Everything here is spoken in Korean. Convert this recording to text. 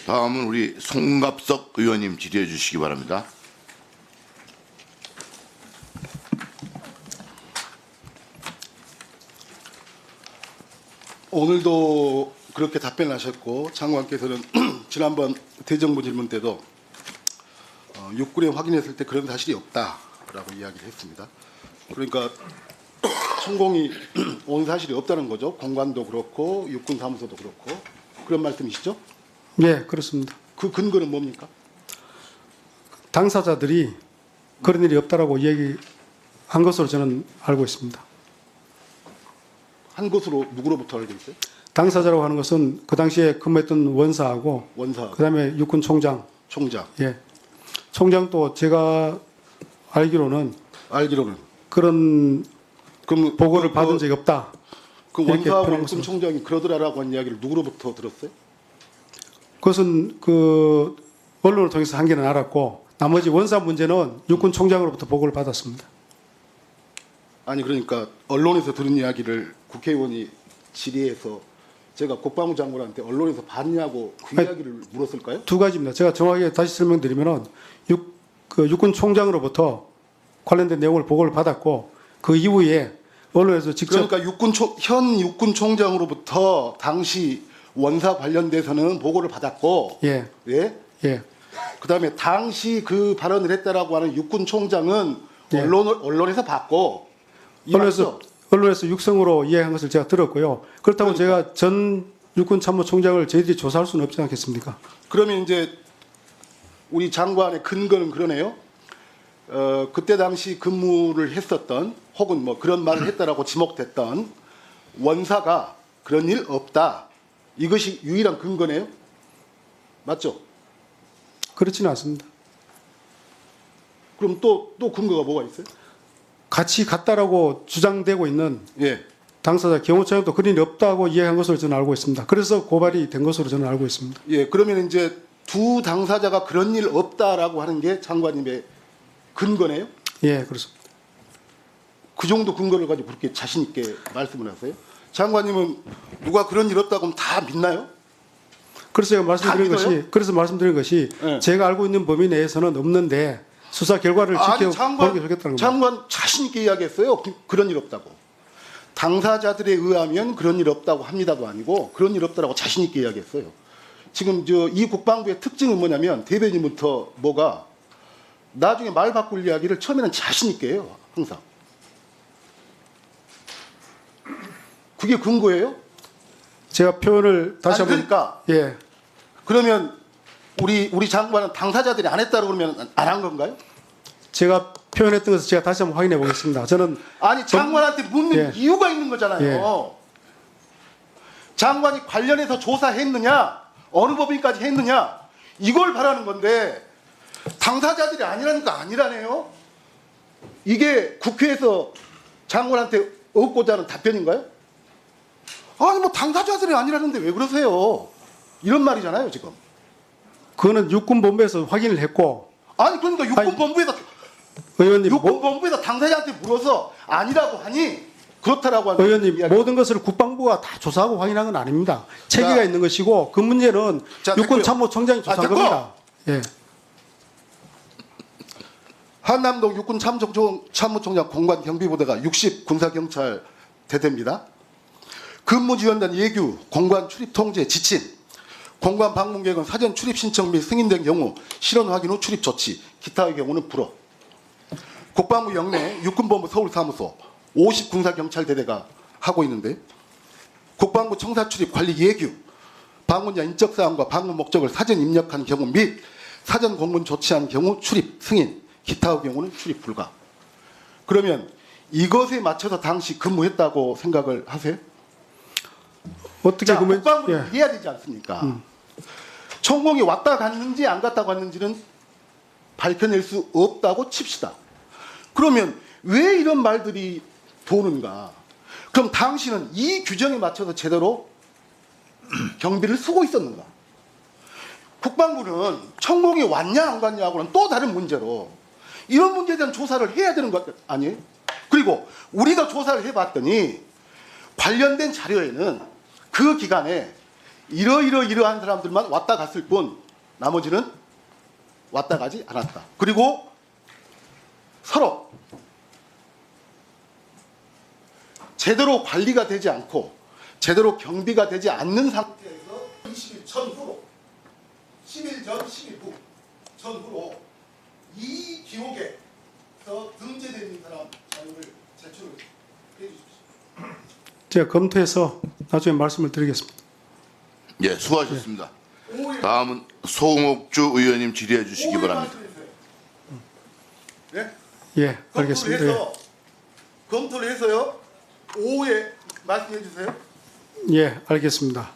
다음은 우리 송갑석 의원님 질의해 주시기 바랍니다. 오늘도 그렇게 답변하셨고 장관께서는 지난번 대정부 질문 때도 육군에 확인했을 때 그런 사실이 없다라고 이야기를 했습니다. 그러니까 천공이 온 사실이 없다는 거죠. 공관도 그렇고 육군 사무소도 그렇고 그런 말씀이시죠? 예, 그렇습니다. 그 근거는 뭡니까? 당사자들이 그런 일이 없다라고 얘기한 것으로 저는 알고 있습니다. 한 것으로 누구로부터 알고 있어요? 당사자라고 하는 것은 그 당시에 근무했던 원사하고 원사, 그다음에 육군 총장, 총장. 예, 총장도 제가 알기로는 그런 그럼 보고를 받은 적이 없다. 그 이렇게 원사하고 표현하고 육군 총장이 그러더라라고 한 이야기를 누구로부터 들었어요? 그것은 그 언론을 통해서 한 개는 알았고 나머지 원사 문제는 육군 총장으로부터 보고를 받았습니다. 아니 그러니까 언론에서 들은 이야기를 국회의원이 질의해서 제가 국방부 장관한테 언론에서 봤냐고 그 아니, 이야기를 물었을까요? 두 가지입니다. 제가 정확하게 다시 설명드리면은 육군 총장으로부터 관련된 내용을 보고를 받았고 그 이후에 언론에서 직접 그러니까 현 육군 총장으로부터 당시 원사 관련돼서는 보고를 받았고, 예, 예. 예, 그다음에 당시 그 발언을 했다라고 하는 육군 총장은 예. 언론에서 봤고, 이 맞죠? 언론에서 육성으로 이해한 것을 제가 들었고요. 그렇다고 제가 전 육군 참모총장을 저희들이 조사할 수는 없지 않겠습니까? 그러면 이제 우리 장관의 근거는 그러네요. 그때 당시 근무를 했었던 혹은 뭐 그런 말을 했다라고 지목됐던 원사가 그런 일 없다. 이것이 유일한 근거네요. 맞죠? 그렇지는 않습니다. 그럼 또 근거가 뭐가 있어요? 같이 갔다라고 주장되고 있는 예. 당사자 경호처장도 그런 일이 없다고 이해한 것으로 저는 알고 있습니다. 그래서 고발이 된 것으로 저는 알고 있습니다. 예. 그러면 이제 두 당사자가 그런 일 없다라고 하는 게 장관님의 근거네요. 예, 그렇습니다. 그 정도 근거를 가지고 그렇게 자신 있게 말씀을 하세요? 장관님은 누가 그런 일 없다고 하면 다 믿나요? 그래서 제가 말씀드린 다 믿어요? 것이 그래서 말씀드린 것이 예. 제가 알고 있는 범위 내에서는 없는데 수사 결과를 지켜보는 게 좋겠다는 겁니다. 장관 자신 있게 이야기했어요. 그런 일 없다고. 당사자들에 의하면 그런 일 없다고 합니다도 아니고 그런 일 없다라고 자신 있게 이야기했어요. 지금 이 국방부의 특징은 뭐냐면 대변인부터 뭐가 나중에 말 바꿀 이야기를 처음에는 자신 있게 해요. 항상. 그게 근거예요? 제가 표현을 다시 아니, 한번 그러니까 예, 그러면 우리 장관은 당사자들이 안 했다고 그러면 안 한 건가요? 제가 표현했던 것을 제가 다시 한번 확인해 보겠습니다. 저는 아니 장관한테 묻는 예. 이유가 있는 거잖아요. 예. 장관이 관련해서 조사했느냐, 어느 법인까지 했느냐, 이걸 바라는 건데 당사자들이 아니라니까 아니라네요. 이게 국회에서 장관한테 얻고자 하는 답변인가요? 아니 뭐 당사자들이 아니라는데 왜 그러세요? 이런 말이잖아요 지금. 그거는 육군본부에서 확인을 했고 아니 그러니까 육군본부에서 의원님 육군본부에서 당사자한테 물어서 아니라고 하니 그렇다라고 하는 의원님 이야기. 모든 것을 국방부가 다 조사하고 확인한 건 아닙니다. 체계가 자, 있는 것이고 그 문제는 자, 육군 됐고요. 참모총장이 조사한 됐고. 겁니다. 예. 한남동 육군 참모총장 공관 경비부대가 60 군사경찰 대대입니다. 근무지원단 예규, 공관 출입 통제 지침, 공관 방문 계획은 사전 출입 신청 및 승인된 경우 실현 확인 후 출입 조치, 기타의 경우는 불허. 국방부 영내 육군본부 서울사무소 50 군사경찰대대가 하고 있는데 국방부 청사 출입 관리 예규, 방문자 인적사항과 방문 목적을 사전 입력한 경우 및 사전 공문 조치한 경우 출입 승인, 기타의 경우는 출입 불가. 그러면 이것에 맞춰서 당시 근무했다고 생각을 하세요? 어떻게 자, 그러면 국방부는 이해해야 되지 않습니까? 천공이 왔다 갔는지 안 갔다 갔는지는 밝혀낼 수 없다고 칩시다. 그러면 왜 이런 말들이 도는가? 그럼 당신은 이 규정에 맞춰서 제대로 경비를 쓰고 있었는가? 국방부는 천공이 왔냐 안 갔냐하고는 또 다른 문제로 이런 문제에 대한 조사를 해야 되는 것 아니에요? 그리고 우리가 조사를 해봤더니 관련된 자료에는 그 기간에 이러한 사람들만 왔다 갔을 뿐 나머지는 왔다 가지 않았다. 그리고 서로 제대로 관리가 되지 않고 제대로 경비가 되지 않는 상태에서 20일 전후로 10일 전 10일 후 전후로 이 기록에서 등재되어 있는 사람 자료를 제출을 해 주십시오. 제가 검토해서 나중에 말씀을 드리겠습니다. 예, 수고하셨습니다. 5일 다음은 송옥주 의원님 질의해 주시기 바랍니다. 네? 예, 알겠습니다. 예. 검토를 해서요. 오후에 말씀해 주세요. 예, 알겠습니다.